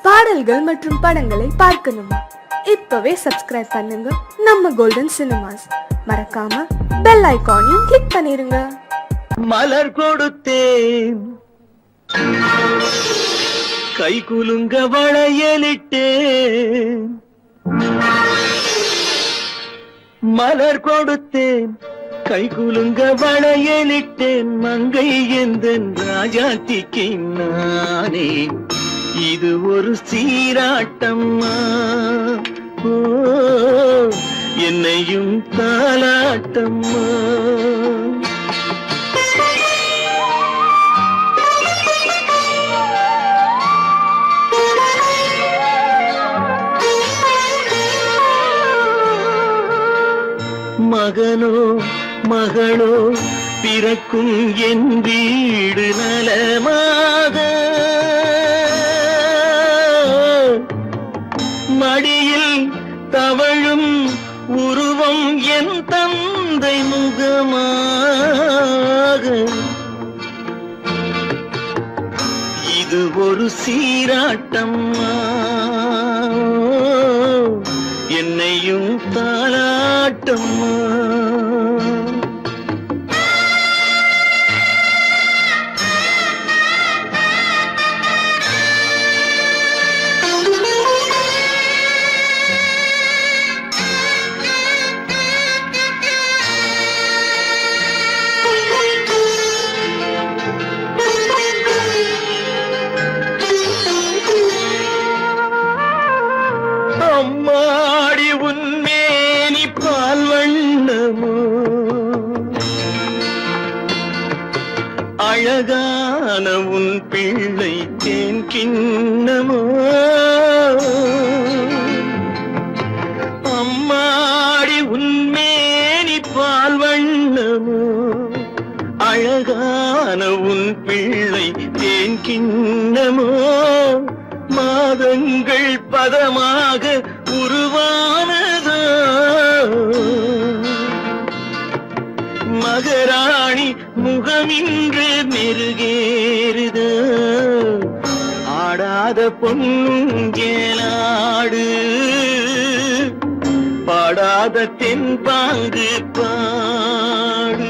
பாடல்கள் மற்றும் படங்களை பார்க்கணுமா? இப்பவே சப்ஸ்கிரைப் பண்ணுங்க நம்ம கோல்டன் சினிமாஸ். மறக்காம பெல் ஐகானையும் கிளிக் பண்ணிருங்க. மலர் கொடுத்தேன், கை குலுங்க வளையலிட்டேன். மலர் கொடுத்தேன், கை குலுங்க வளையலிட்டேன். மங்கை எந்தன் ராஜாத்திக்கு நானே, இது ஒரு சீராட்டம்மா. ஓ, என்னையும் தாலாட்டம்மா. மகனோ மகளோ பிறக்கும் என் வீடு நலமாக, மடியில் தவழும் உருவம் என் தந்தை முகமாக. இது ஒரு சீராட்டம்மா, என்னையும் தாலாட்டம்மா. அம்மாடி உன்மேனி பால் வண்ணமோ, அழகான உன் பிள்ளை தேன் கிண்ணமோ. அம்மாடி உன்மேனி பால் வண்ணமோ, அழகான உன் பிள்ளை தேன் கிண்ணமோ. மாதங்கள் பதமாக உருவானதோ, மகராணி முகமின்று மெருகேறுதோ. ஆடாத பொன்னுங்கேலாடு, பாடாத தென்பாங்கு பாடு.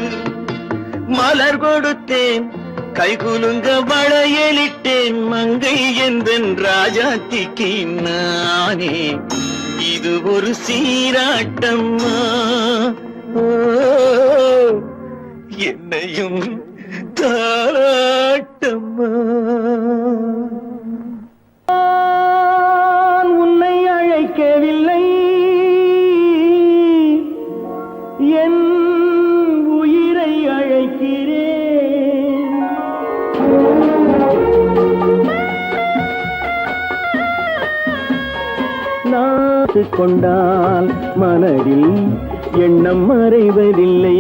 மலர் கொடுத்தேன், கை குலுங்க வளையலிட்டேன். மங்கை எந்தன் ராஜாத்திக்கு நானே, இது ஒரு சீராட்டம்மா. ஓ, என்னையும் தாலாட்டம்மா. உன்னை அழைக்கவில்லை, என் உயிரை அழைக்கிறேன். நாட்டு கொண்டால் மனதில் எண்ணம் மறைவதில்லை.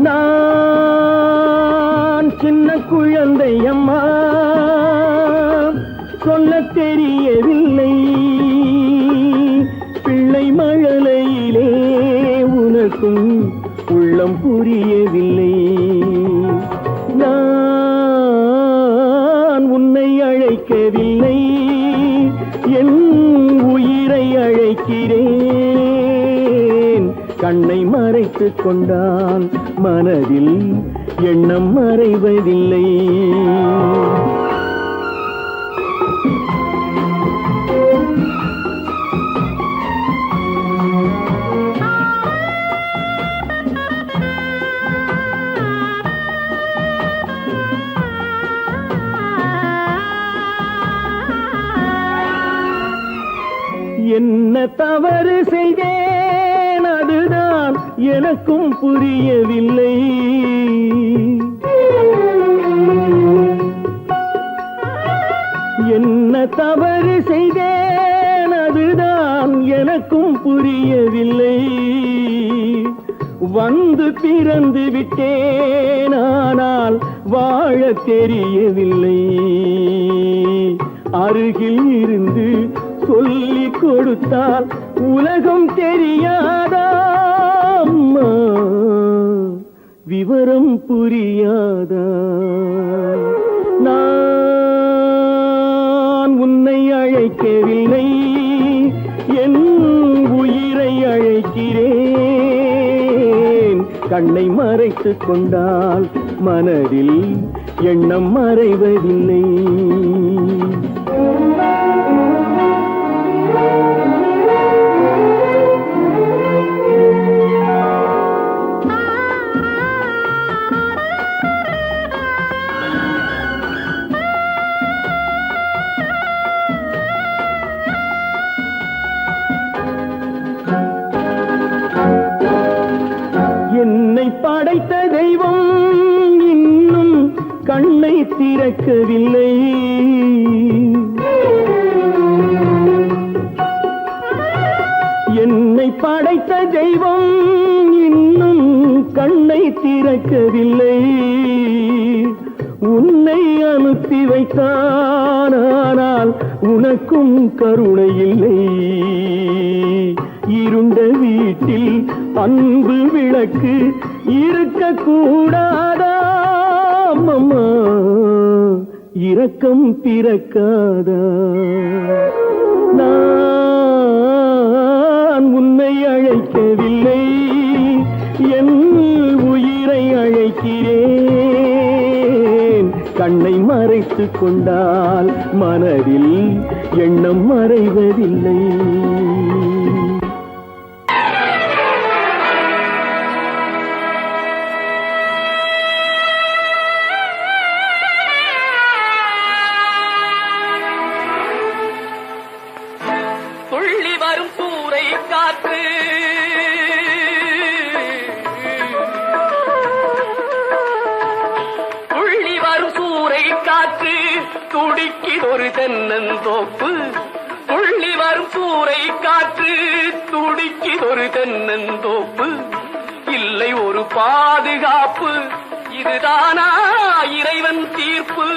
நான் சின்ன குழந்தை அம்மா, சொல்ல தெரியவில்லை. பிள்ளை மழலையிலே உனக்கும் உள்ளம் புரியவில்லை. நான் உன்னை அழைக்கவில்லை, என் உயிரை அழைக்கிறேன். கண்ணை மறைத்துக் கொண்டால் மனதில் எண்ணம் மறைவதில்லை. என்ன தவறு செய்தேன், அதுதான் எனக்கும் புரியவில்லை. என்ன தவறு செய்தேன், அதுதான் எனக்கும் புரியவில்லை. வந்து பிறந்து விட்டேன், ஆனால் வாழ தெரியவில்லை. அருகில் இருந்து சொல்லிக் கொடுத்தால் உலகம் தெரியாதா அம்மா, விவரம் புரியாதா? நான் அழைக்கவில்லை, என் உயிரை அழைக்கிறேன். கண்ணை மறைத்துக் கொண்டால் மனதில் எண்ணம் மறைவதில்லை. என்னை படைத்த தெய்வம் இன்னும் கண்ணை திறக்கவில்லை. என்னை படைத்த தெய்வம் இன்னும் கண்ணை திறக்கவில்லை. உன்னை அனுப்பி வைத்தான், ஆனால் உனக்கும் கருணை இல்லை. இருண்ட வீட்டில் அன்பு விளக்கு இருக்க கூடாதா? அம்மா, இரக்கம் பிறக்காதா? நான் உன்னை அழைக்கவில்லை, என் உயிரை அழைக்கிறேன். கண்ணை மறைத்துக் கொண்டால் மனதில் எண்ணம் மறைவதில்லை. துள்ளி வரும் சூறை காற்று, துள்ளி வரும் சூறை காற்று துடிக்கிதொரு தென்னந்தோப்பு. துள்ளி வரும் சூறை காற்று துடிக்கிதொரு தென்னந்தோப்பு. இல்லை ஒரு பாதுகாப்பு, இதுதானா இறைவன் தீர்ப்பு?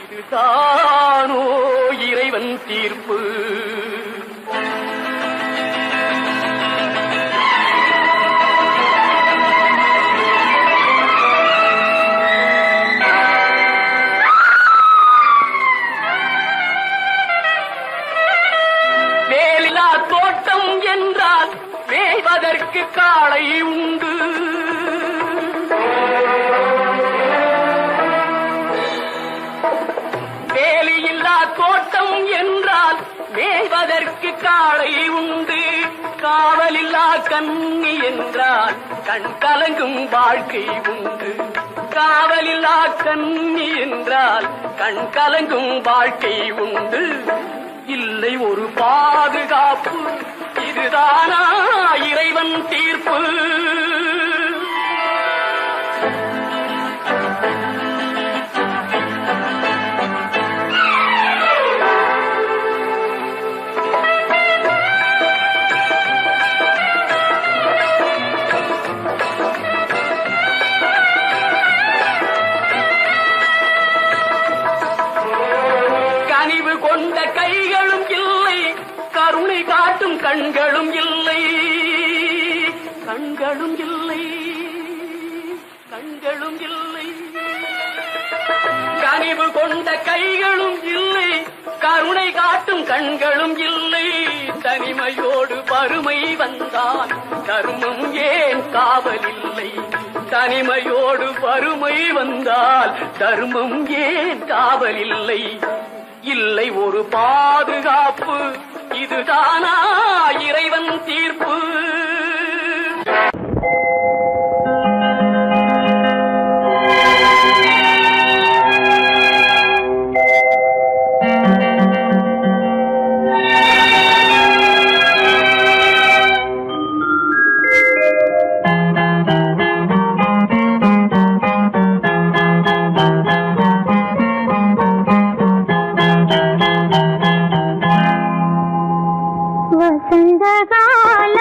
இதுதானோ இறைவன் தீர்ப்பு? வேலிலா தோட்டம் என்றால் மேய்வதற்கு காளை உண்டு. வேலியில்லா தோட்டம் என்றால் மேய்வதற்கு காளை உண்டு. காவலில்லா கண்ணி என்றால் கண் கலங்கும் வாழ்க்கை உண்டு. காவலில்லா கண்ணி என்றால் கண் கலங்கும் வாழ்க்கை உண்டு. இல்லை ஒரு பாதுகாப்பு, இதுதானா இறைவன் தீர்ப்பு? கனிவு கொண்ட கைகளும் இல்லை, கருணை காட்டும் கண்களும் இல்லை. கண்களும் இல்லை, கண்களும் இல்லை. கனிவு கொண்ட கைகளும் இல்லை, கருணை காட்டும் கண்களும் இல்லை. தனிமையோடு வறுமை வந்தால் தர்மம் ஏன் காவலில்லை? தனிமையோடு வறுமை வந்தால் தர்மம் ஏன் காவலில்லை? இல்லை ஒரு பாதுகாப்பு, இதுதானா இறைவன் தீர்ப்பு? வசந்த கால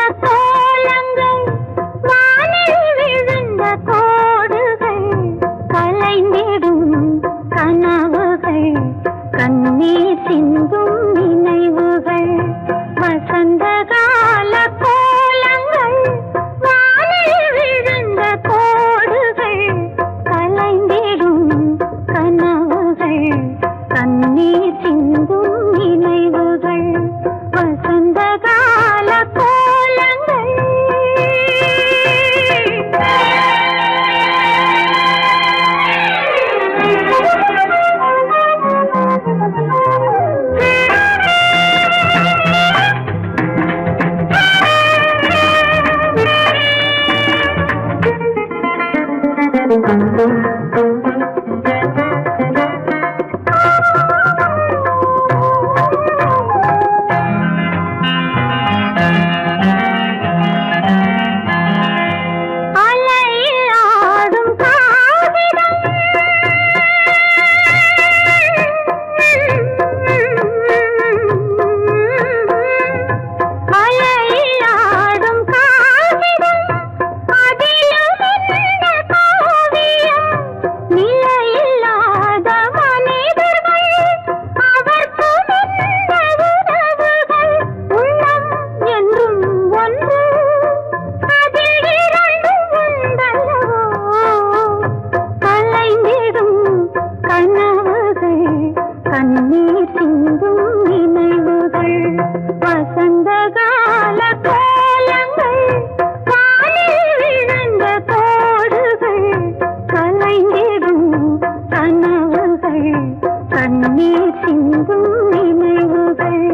கண்ணீர் சிந்தும் நினைவுகள் வசந்த கால கோலங்கள் காலில் விழுந்த கோடுகள் கலைந்திடும் கனவுகள் கண்ணீர் சிந்தும் நினைவுகள்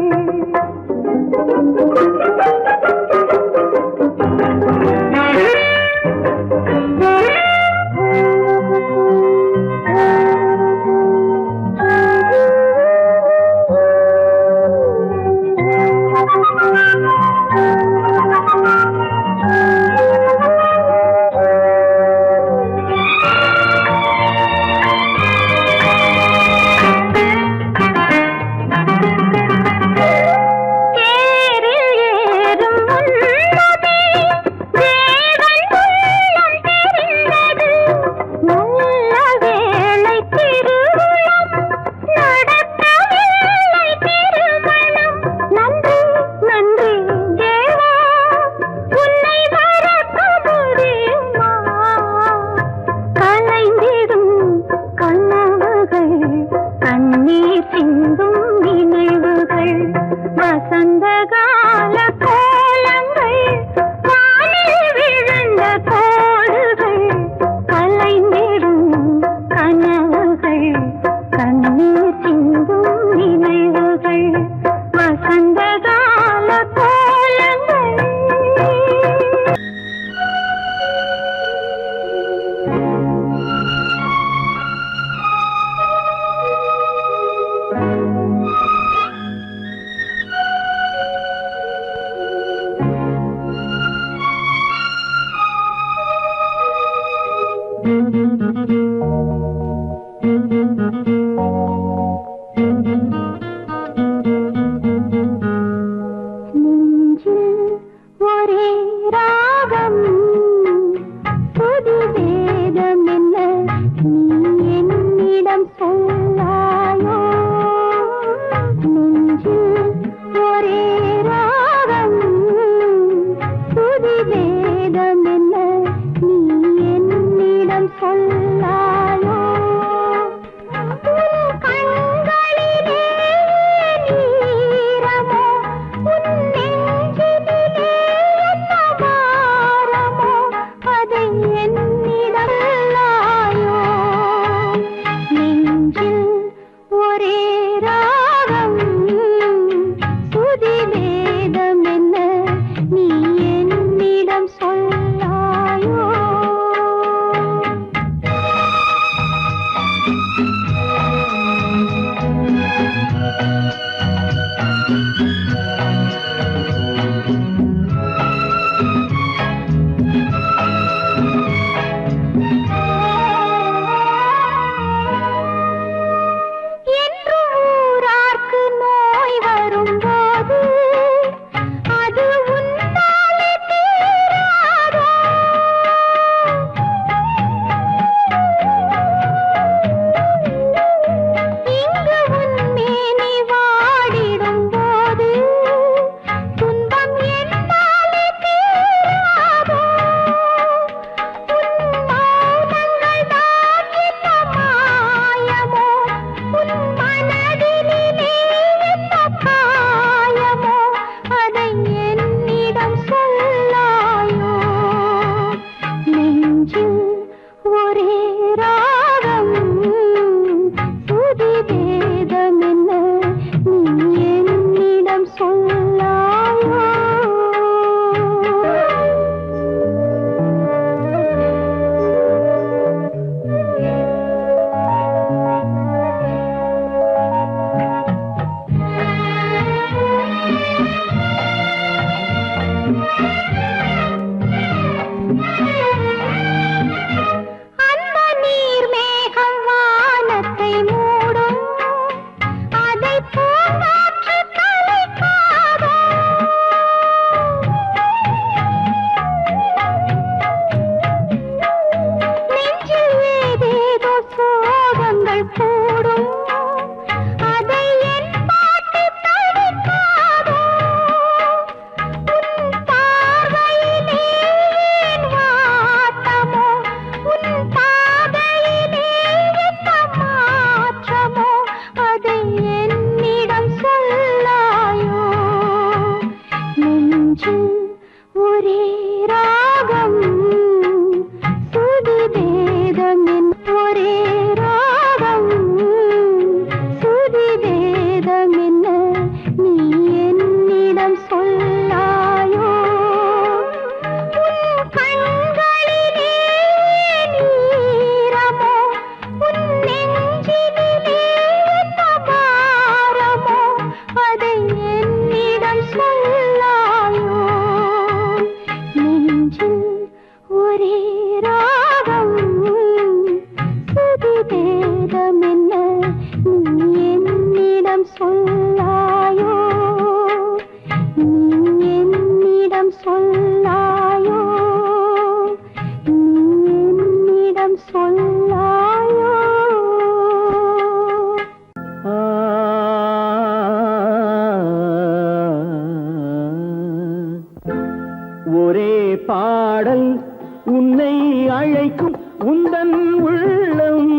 அதை பாடல் உன்னை அழைக்கும் உந்தன் உள்ளம்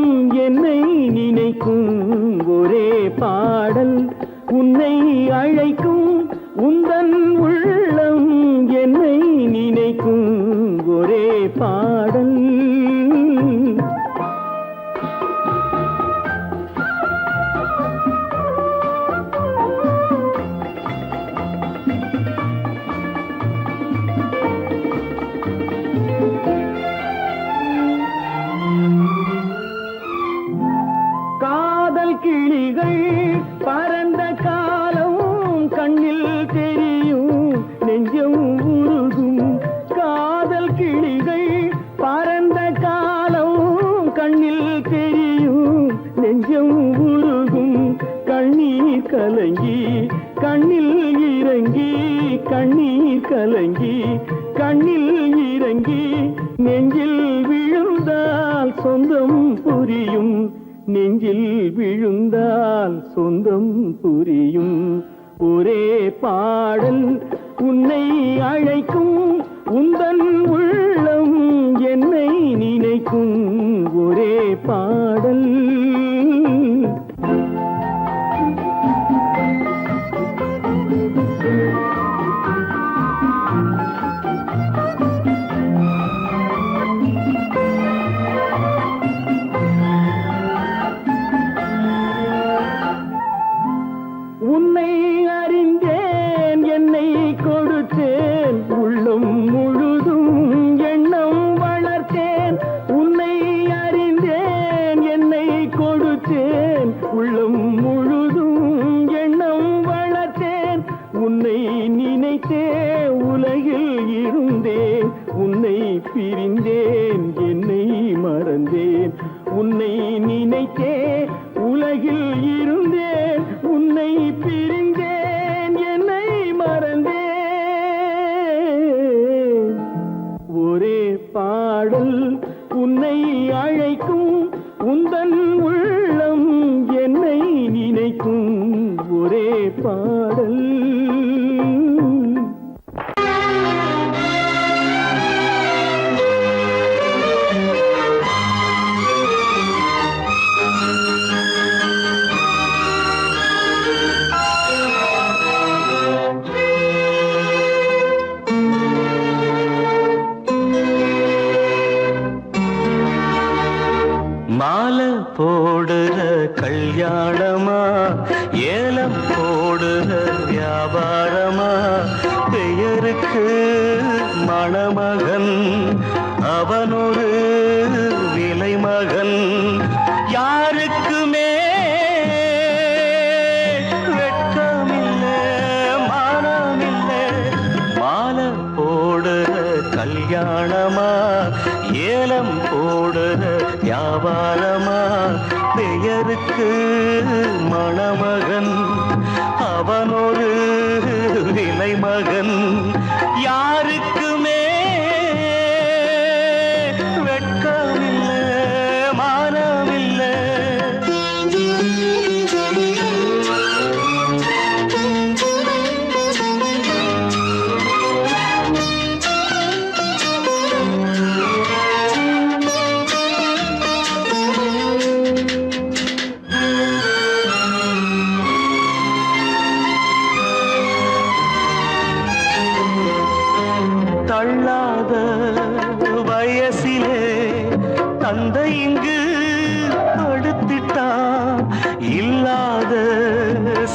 என்னை நினைக்கும் ஒரே பாடல் உன்னை அழைக்கும் உந்தன் உள்ளம் என்னை நினைக்கும் ஒரே பாடல். காதல் கிளிகள் பறந்த காலம் கண்ணில் தெரியும் நெஞ்சம் உருகும். காதல் கிளிகள் பறந்த காலம் கண்ணில் தெரியும் நெஞ்சம் உருகும். கண்ணீர் கலங்கி கண்ணில் இறங்கி கண்ணீர் கலங்கி கண்ணில் இறங்கி நெஞ்சில் விழுந்தால் சொந்தம் புரியும். நெஞ்சில் விழுந்தால் சொந்தம் புரியும். ஒரே பாடல் உன்னை அழைக்கும் உந்தன் உள்ளம் என்னை நினைக்கும் ஒரே பாடல். உன்னை அறிந்தேன் என்னை கொடுத்தேன் உள்ளம் முழுதும் எண்ணம் வளர்த்தேன். உன்னை அறிந்தேன் என்னை கொடுத்தேன் உள்ளம் முழுதும் எண்ணம் வளர்த்தேன். உன்னை நினைத்தே உலகில் இருந்தேன் உன்னை பிரிந்தேன் என்னை மறந்தேன். உன்னை நினைத்தே உலகில் இருந்தேன் உன்னை பிரிந்தேன் என்னை மறந்தேன். ஒரே பாடல் உன்னை அழைக்கும் உந்தன் உள்ளம் என்னை நினைக்கும் ஒரே பாடல். மாலை போடுற கல்யாணமா ஏலம் போடுற வியாபாரமா பெயருக்கு மணமகன் அவனொரு விலை மகன். யாருக்குமே வெட்கமில்லை மானமில்லை. மாலை போடுற கல்யாணமா ஏலம் போடுற வியாபாரமா பெயருக்கு மணமகன் அவனொரு விலை மகன். யாருக்குமே வெட்கமில்லை மானமில்லை. தள்ளாத வயசிலே தந்தை இங்கு படுத்திட்டான். இல்லாத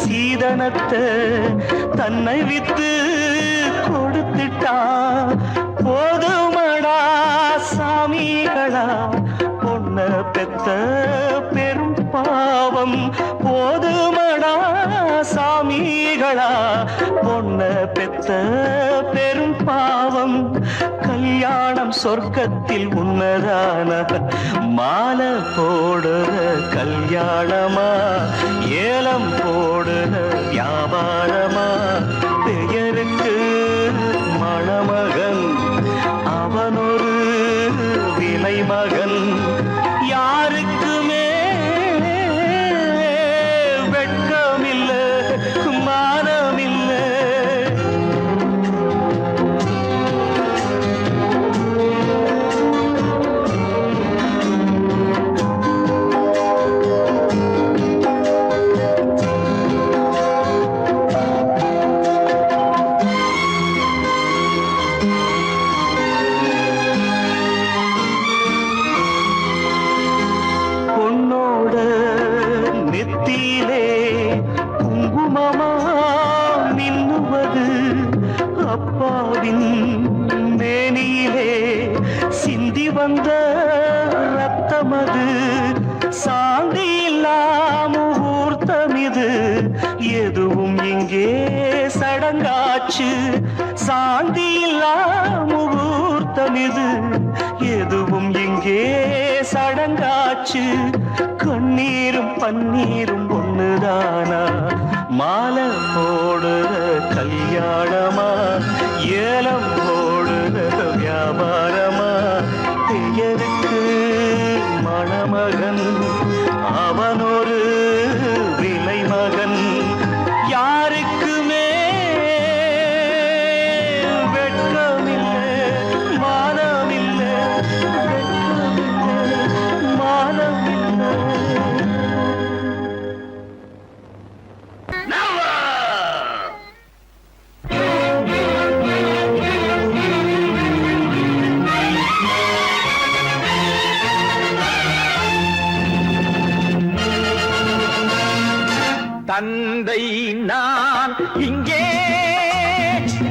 சீதனத்தை தன்னை வித்து கொடுத்துட்டான். போதுமடா சாமிகளா பொண்ண பெத்த பெரும் பாவம். போதுமடா சாமிகளா பொண்ண பெத்த பெரும் பாவம். கல்யாணம் சொர்க்கத்தில் உன்னதான மாலை போடுற கல்யாணமா ஏலம் போடுற வியாபாரமா பெயருக்கு மணமகன் அவனொரு விலை மகன். யாருக்குமே வெட்கமில்லை மானமில்லை. அப்பாவின் மேனியிலே சிந்தி வந்த ரத்தமது சாந்தி முகூர்த்தம் இது எதுவும் இங்கே சடங்காச்சு சாந்தி முகூர்த்தம் இது எதுவும் இங்கே சடங்காச்சு கண்ணீரும் பன்னீரும் ஒண்ணுதானா மாலை போடுற கல்யாணமா ஏலம் போடுற வியாபாரமா பெயருக்கு மணமகன் அவனொரு விலை மகன் யாருக்குமே வெட்கமில்லை மானமில்லை வெட்கமில்லை மானமில்லை தந்தை நான் இங்கே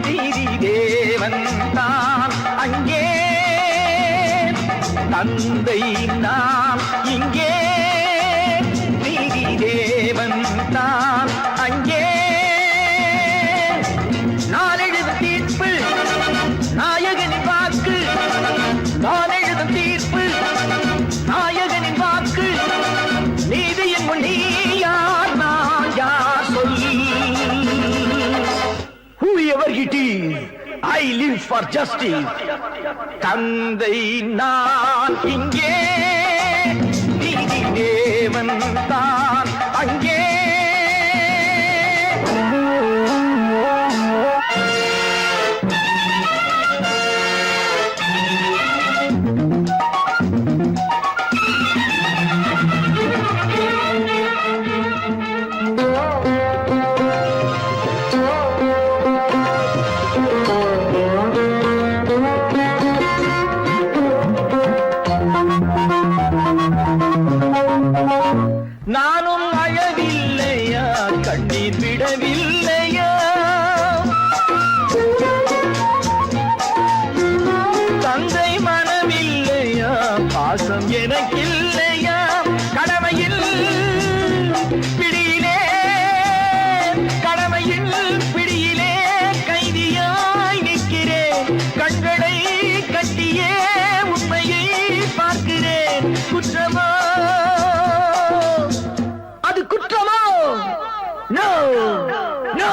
நீதி தேவன் தான் அங்கே தந்தை நான் இங்கே நீதி தேவன் தான் அங்கே நான் எழுதும் தீர்ப்பு நாயகனின் வாக்கு நான் எழுதும் தீர்ப்பு நாயகனின் வாக்கு நீதியின் முன் நீ யார் நான் யார் சொல் whoever it is I live for justice தந்தை நான் இங்கே நீதி தேவன் தான் அங்கே நானும் அழவில்லையா கண்ணீர் விடவில்லையா தந்தை மனமில்லையா பாசம் எனக்கில்லையா கடமையில் பிடியிலே கடமையில் பிடியிலே கைதியாய் நிற்கிறேன் கண்களை கட்டியே உண்மையை பார்க்கிறேன் குற்றமா அது குற்றமோ நோ நோ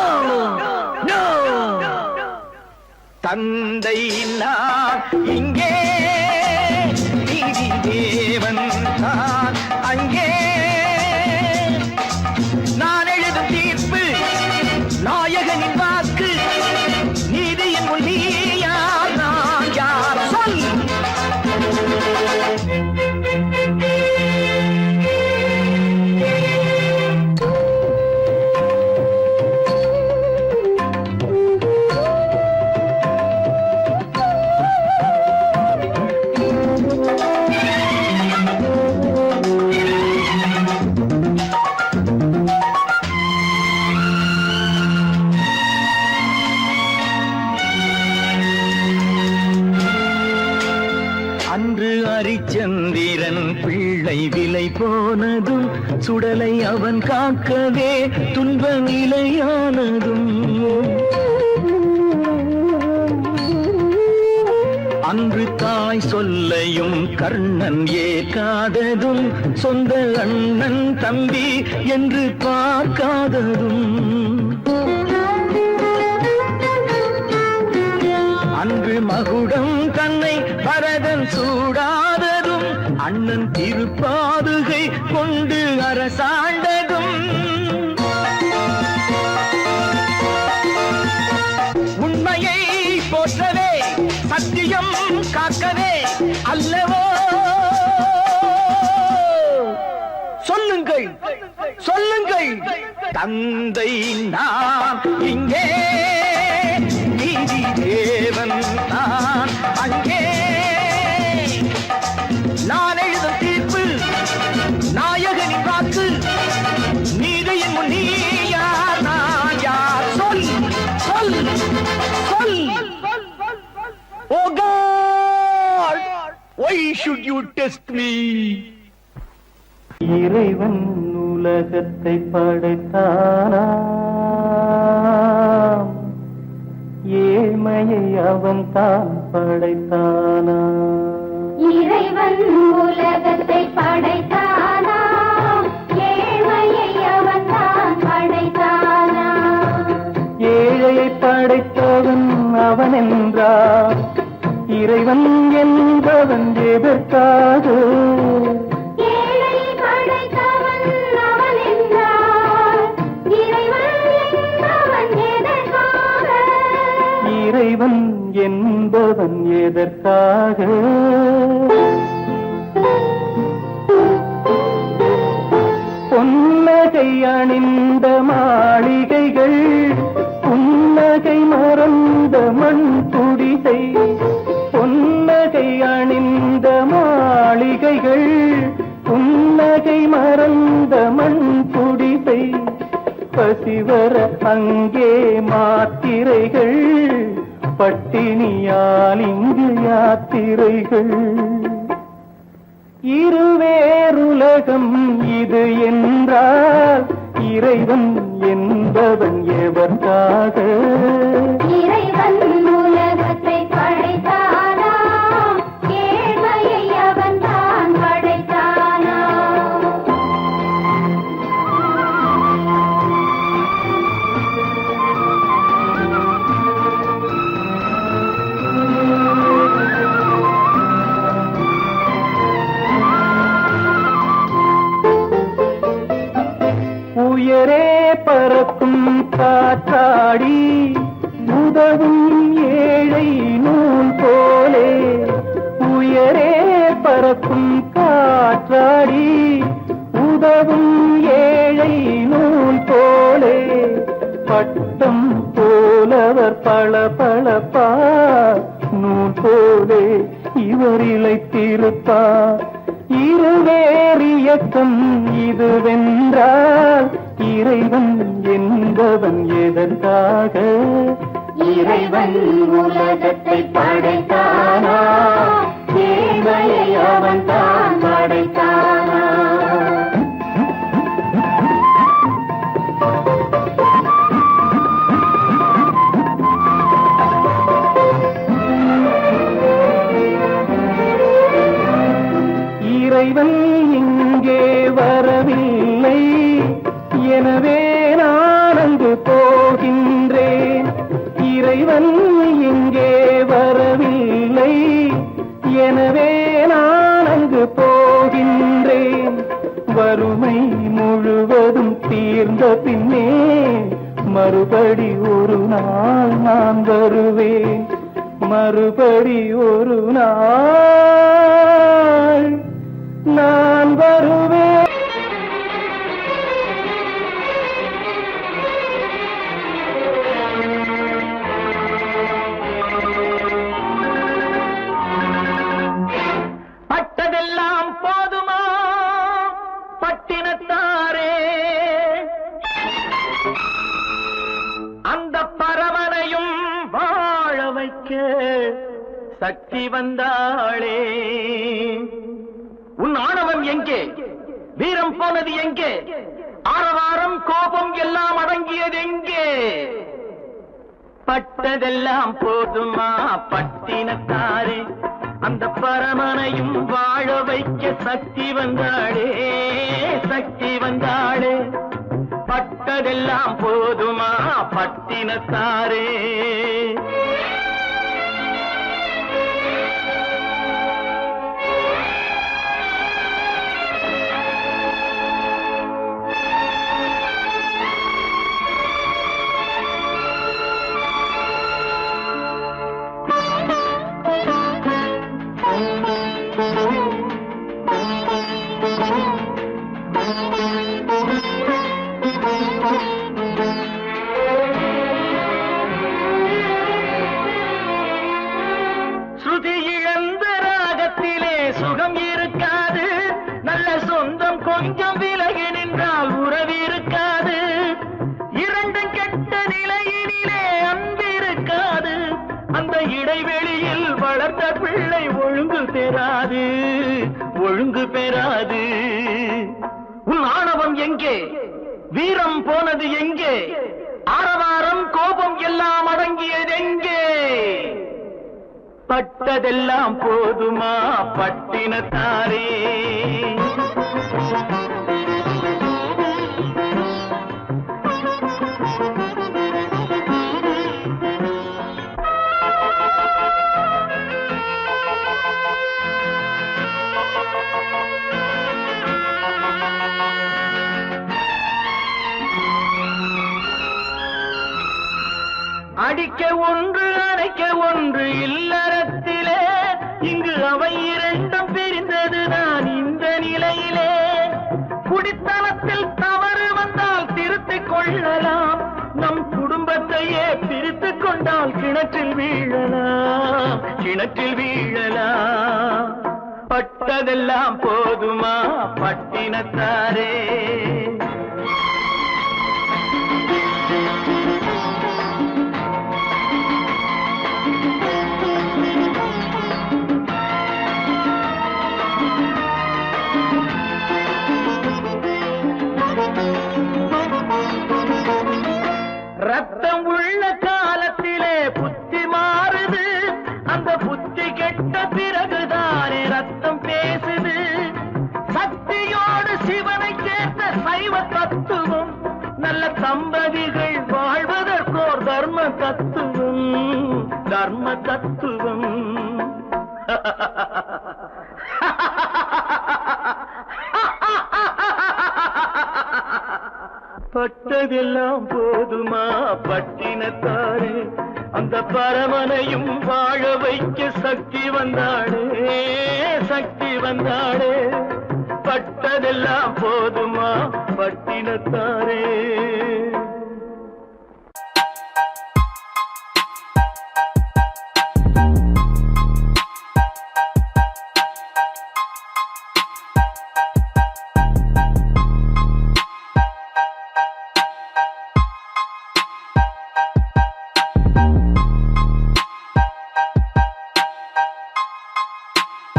நோ தந்தை நான் இங்கே நீதி தேவன் தான் அங்கே நான் எழுதும் தீர்ப்பு நாயகனின் வாக்கு நீதியின் முன் நீ யார் நான் யார் சொல் அன்று அரிச்சந்திரன் பிள்ளை விலை போனதும் சுடலை அவன் காக்கவே துன்ப நிலையானதும் அன்று தாய் சொல்லையும் கர்ணன் ஏற்காததும் சொந்த அண்ணன் தம்பி என்று பார்க்காததும் அன்று மகுடம் தன்னை பரதன் சூடாததும் அண்ணன் திருப்பாதுகை கொண்டு அரசாண்டதும் உண்மையை போற்றவே சத்தியம் காக்கவே அல்லவோ சொல்லுங்கள் சொல்லுங்கள் தந்தை நான் இங்கே நீதி தேவன் நான் அங்கே நான் எழுதும் தீர்ப்பு நாயகனின் வாக்கு நீதியின் முன் நீ யார் நான் யார் சொல் சொல் சொல் should you test me? இறைவன் உலகத்தை படைத்தானா, ஏழ்மையை அவன் தான் படைத்தானா? இறைவன் உலகத்தை படைத்தானா, ஏழ்மையை அவன் தான் படைத்தானா? ஏழையை படைத்தவன் அவன் என்றார், இறைவன் என்பவன் எதற்காக? ஏழையை படைத்தவன் அவன் என்றார், இறைவன் என்பவன் எதற்காக? இறைவன் என்பவன் எதற்காக? பொன்னகை அணிந்த மாளிகைகள், புன்னகை மறந்த மண் குடிசை. பொன்னகை அணிந்த மாளிகைகள், புன்னகை மறந்த மண் குடிசை. பசிவர அங்கே மாத்திரைகள், பட்டினியால் இங்கு யாத்திரைகள். இருவேறுலகம் இது என்றால், இறைவன் என்பவன் எவர்காக? இறைவன் உலகத்தை படைத்தானா, ஏழ்மையை அவன் தான் படைத்தானா? உயரே பறக்கும் காற்றாடி, உதவும் ஏழை நூல் போலே. உயரே பறக்கும் காற்றாடி, உதவும் ஏழை நூல் போலே. பட்டம் போலவர் பளபளப்பா, நூல் போலே இவர் இளைத்திருப்பார். இருவேறு இயக்கம் இதுவென்றால், இறைவன் என்பவன் எதற்காக? இறைவன் உலகத்தை படைத்தானா, ஏழ்மையை அவன் தான் படைத்தானா? இறைவன் இங்கே வரவில்லை, எனவே நான் அங்கு போகின்றேன். இறைவன் இங்கே வரவில்லை, எனவே நான் அங்கு போகின்றேன். வறுமை முழுவதும் தீர்ந்த பின்னே, மறுபடி ஒரு நாள் நான் வருவேன். மறுபடி ஒரு நாள் நான் வருவேன். பட்டதெல்லாம் போதுமா பட்டினத்தாரே, அந்த பரமனையும் வாழ வைக்க சக்தி வந்தாளே. உன் ஆணவம் எங்கே? வீரம் போனது எங்கே? ஆரவாரம் கோபம் எல்லாம் அடங்கியது எங்கே? பட்டதெல்லாம் போதுமா பட்டினத்தாரே, அந்த பரமனையும் வாழ வைக்க சக்தி வந்தாளே, சக்தி வந்தாளே. பட்டதெல்லாம் போதுமா பட்டினத்தாரே. ஸ்ருதி இழந்த ராகத்திலே சுகம் இருக்காது, நல்ல சொந்தம் கொஞ்சம் விலகி நின்றால் உறவு இருக்காது. இரண்டும் கெட்ட நிலையினிலே அன்பு இருக்காது, அந்த இடைவெளியில் வளர்த்த பிள்ளை ஒழுங்கு பெறாது. எங்கே வீரம் போனது எங்கே ஆரவாரம் கோபம் எல்லாம் அடங்கியது எங்கே பட்டதெல்லாம் போதுமா பட்டினத்தாரே அடிக்க ஒன்று அணைக்க ஒன்று இல்லறத்திலே இங்கு அவை இரண்டும் பிரிந்ததுதான் இந்த நிலையிலே குடித்தனத்தில் தவறு வந்தால் திருத்திக் கொள்ளலாம் நம் குடும்பத்தையே பிரித்துக் கொண்டால் கிணற்றில் வீழலாம் பட்டதெல்லாம் போதுமா பட்டினத்தாரே ரத்தம் உள்ள காலத்திலே புத்தி மாறுது அந்த புத்தி கெட்ட பிறகுதானே ரத்தம் பேசுது சக்தியோடு சிவனை சேர்ந்த சைவ தத்துவம் நல்ல தம்பதிகள் வாழ்வதற்கோர் தர்ம தத்துவம் பட்டதெல்லாம் போதுமா பட்டினத்தாரே அந்த பரமனையும் வாழ வைக்க சக்தி வந்தாடே பட்டதெல்லாம் போதுமா பட்டினத்தாரே